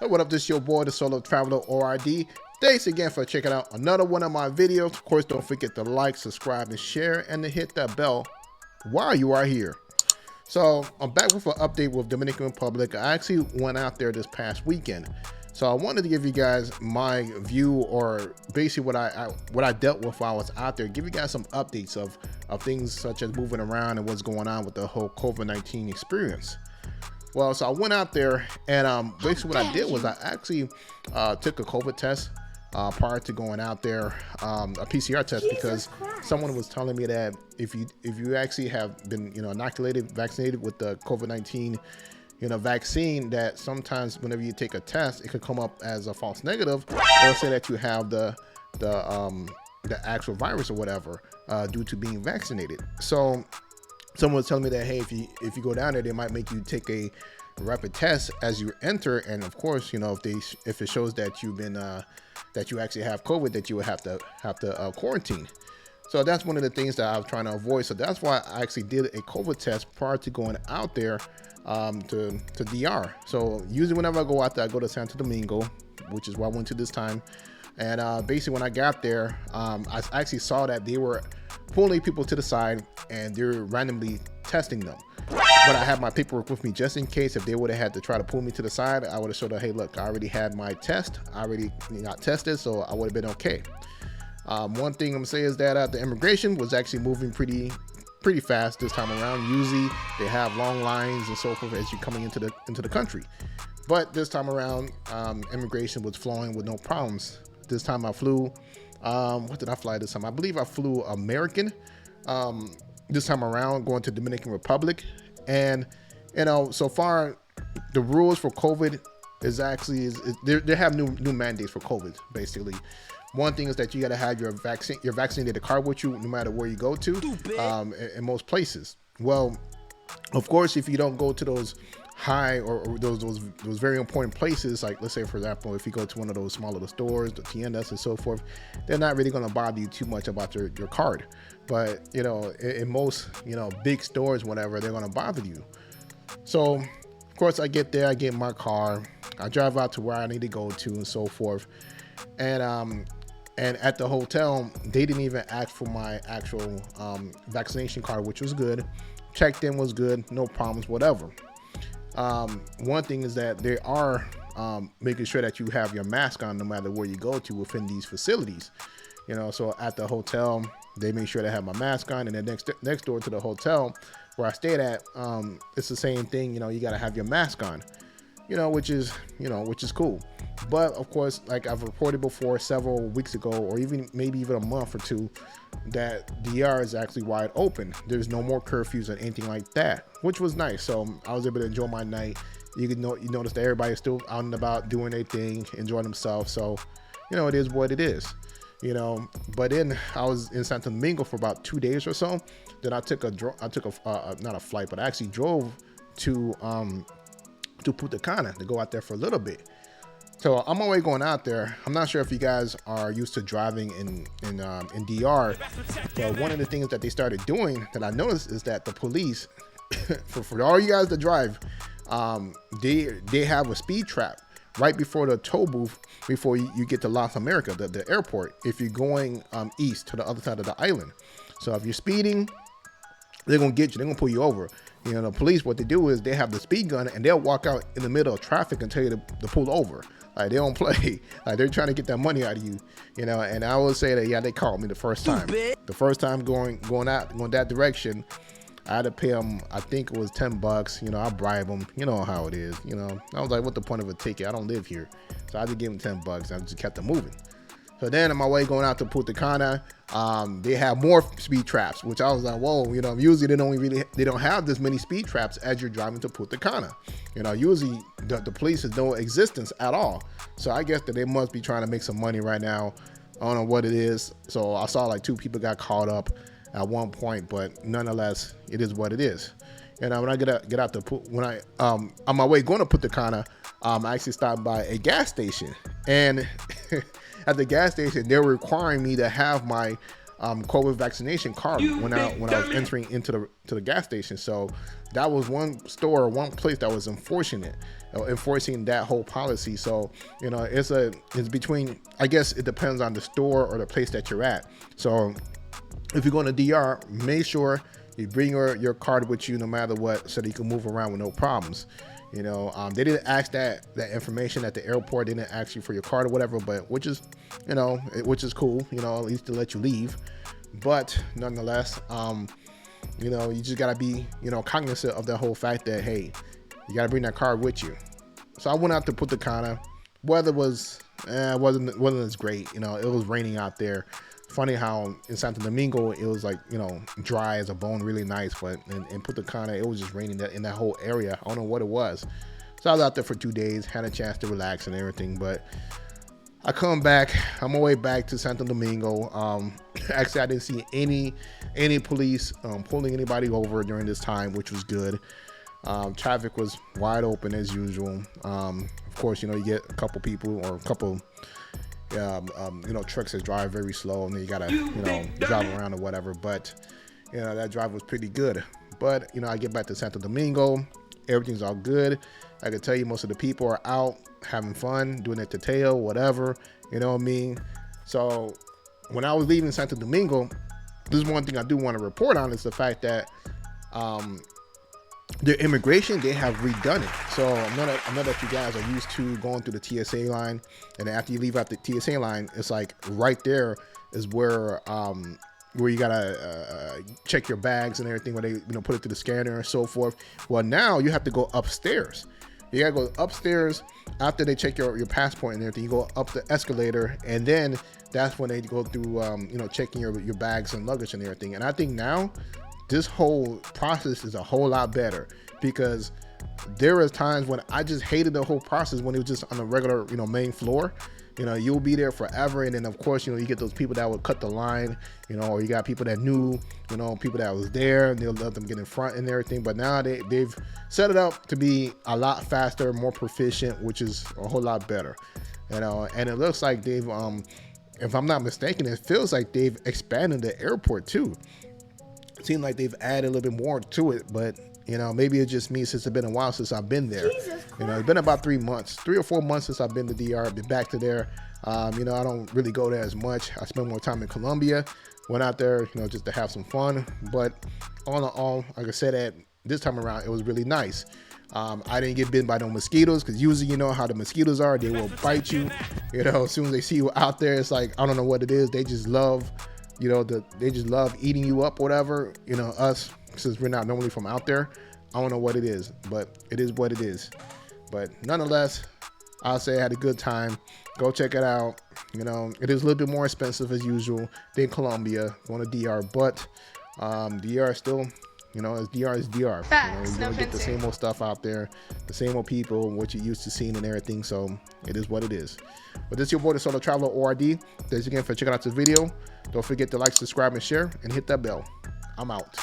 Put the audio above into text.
Hey, what up, this is your boy, the Solo Traveler ORD. Thanks again for checking out another one of my videos. Of course, don't forget to like, subscribe, and share, and to hit that bell while you are here. So I'm back with an update with Dominican Republic. I actually went out there this past weekend. So I wanted to give you guys my view, or basically what I dealt with while I was out there, give you guys some updates of things such as moving around and what's going on with the whole COVID-19 experience. Well, so I went out there, and basically what I did was I actually took a COVID test prior to going out there, a PCR test, because someone was telling me that if you actually have been inoculated, vaccinated with the COVID-19 vaccine, that sometimes whenever you take a test, it could come up as a false negative, or say that you have the actual virus or whatever due to being vaccinated. So someone was telling me that, hey, if you go down there, they might make you take a rapid test as you enter, and of course, if it shows that you've been that you actually have COVID, that you would have to quarantine. So that's one of the things that I was trying to avoid. So that's why I actually did a COVID test prior to going out there to DR. So usually whenever I go out there, I go to Santo Domingo, which is where I went to this time. And basically when I got there, I actually saw that they were pulling people to the side and they're randomly testing them. But I have my paperwork with me just in case if they would have had to try to pull me to the side. I would have showed them, hey, look, I already had my test. I already got tested, so I would have been okay. One thing I'm gonna say is that the immigration was actually moving pretty fast this time around. Usually they have long lines and so forth as you're coming into the country, but this time around, immigration was flowing with no problems. This time I flew, what did I fly this time? I believe I flew American this time around, going to Dominican Republic. And so far the rules for COVID is actually they have new mandates for COVID. Basically, one thing is that you got to have your vaccinated card with you no matter where you go to, in most places. Well, of course, if you don't go to those high or those very important places, like let's say for example, if you go to one of those small little stores, the tiendas and so forth, they're not really going to bother you too much about your card. But in most big stores, whatever, they're going to bother you. So of course I get there, I get in my car, I drive out to where I need to go to and so forth, and at the hotel they didn't even ask for my actual vaccination card, which was good. Checked in, was good, no problems, whatever. One thing is that they are making sure that you have your mask on no matter where you go to within these facilities. So at the hotel, they make sure to have my mask on, and then next door to the hotel where I stayed at, it's the same thing. You got to have your mask on, which is cool. But of course, like I've reported before several weeks ago, or maybe even a month or two, that DR is actually wide open. There's no more curfews or anything like that, which was nice. So I was able to enjoy my night. You notice that everybody's still out and about doing their thing, enjoying themselves. So it is what it is. But then I was in Santo Domingo for about 2 days or so. Then I took not a flight, but I actually drove to Punta Cana to go out there for a little bit. So on my way going out there, I'm not sure if you guys are used to driving in DR, but one of the things that they started doing that I noticed is that the police, for all you guys that drive, they have a speed trap right before the toll booth before you get to Las Americas, the airport, if you're going east to the other side of the island. So if you're speeding, they're gonna get you, they're gonna pull you over. The police, what they do is they have the speed gun and they'll walk out in the middle of traffic and tell you to pull over. Like, they don't play. Like, they're trying to get that money out of you, and I will say that, yeah, they called me the first time. The first time going that direction, I had to pay them, I think it was $10. I bribe them. You know how it is. I was like, what the point of a ticket? I don't live here. So I had to give them $10. I just kept them moving. So then on my way going out to Punta Cana, they have more speed traps, which I was like, whoa, usually they don't have this many speed traps as you're driving to Punta Cana. Usually the police has no existence at all. So I guess that they must be trying to make some money right now. I don't know what it is. So I saw like 2 people got caught up at one point, but nonetheless, it is what it is. When I get out on my way going to Punta Cana, I actually stopped by a gas station, and at the gas station, they were requiring me to have my COVID vaccination card when I was entering into the gas station. So that was one store, one place that was enforcing that whole policy. So you know, it's between, I guess it depends on the store or the place that you're at. So if you're going to DR, make sure you bring your card with you no matter what, so that you can move around with no problems. You know, they didn't ask that information at the airport. They didn't ask you for your card or whatever, but which is cool, you know, at least to let you leave. But nonetheless, you know, you just gotta be, you know, cognizant of the whole fact that, hey, you gotta bring that card with you. So I went out to Punta Cana. Weather was wasn't as great. You know, it was raining out there. Funny how in Santo Domingo it was like, you know, dry as a bone, really nice, but in Punta Cana it was just raining in that whole area. I don't know what it was. So I was out there for 2 days, had a chance to relax and everything, but I come back, on my way back to Santo Domingo. Actually, I didn't see any police pulling anybody over during this time, which was good. Traffic was wide open as usual. Of course, you know, you get a couple people or a couple you know, trucks that drive very slow, and then you gotta, you know, drive around or whatever. But you know, that drive was pretty good. But you know, I get back to Santo Domingo, everything's all good. I can tell you most of the people are out having fun, doing their tateo, whatever, you know what I mean? So when I was leaving Santo Domingo, this is one thing I do want to report on, is the fact that their immigration, they have redone it. So I know that you guys are used to going through the TSA line, and after you leave out the TSA line, it's like right there is where you gotta check your bags and everything, where they, you know, put it through the scanner and so forth. Well, now you have to go upstairs. You gotta go upstairs after they check your passport and everything. You go up the escalator, and then that's when they go through you know, checking your bags and luggage and everything. And I think now this whole process is a whole lot better, because there was times when I just hated the whole process when it was just on the regular, you know, main floor. You know, you'll be there forever, and then of course, you know, you get those people that would cut the line, you know, or you got people that knew, you know, people that was there, and they'll let them get in front and everything. But now they've set it up to be a lot faster, more proficient, which is a whole lot better, you know. And it looks like they've, if I'm not mistaken, it feels like they've expanded the airport too. It seems like they've added a little bit more to it, but you know, maybe it's just me, since it's been a while since I've been there. You know, it's been about 3 or 4 months since I've been to DR. I've been back to there. You know, I don't really go there as much. I spend more time in Colombia. Went out there, you know, just to have some fun. But all in all, like I said, at this time around, it was really nice. I didn't get bitten by no mosquitoes, because usually, you know how the mosquitoes are. They will bite you. You know, as soon as they see you out there, it's like, I don't know what it is. They just love, you know, they just love eating you up, whatever. You know, us, since we're not normally from out there, I don't know what it is, but it is what it is. But nonetheless, I'll say I had a good time. Go check it out. You know, it is a little bit more expensive as usual than Colombia, going to DR, but DR still, you know, as DR is DR. Facts, you know, you're gonna get the same old stuff out there, the same old people, what you're used to seeing and everything. So it is what it is. But this is your boy, the Solo Traveler ORD. Thanks again for checking out this video. Don't forget to like, subscribe, and share, and hit that bell. I'm out.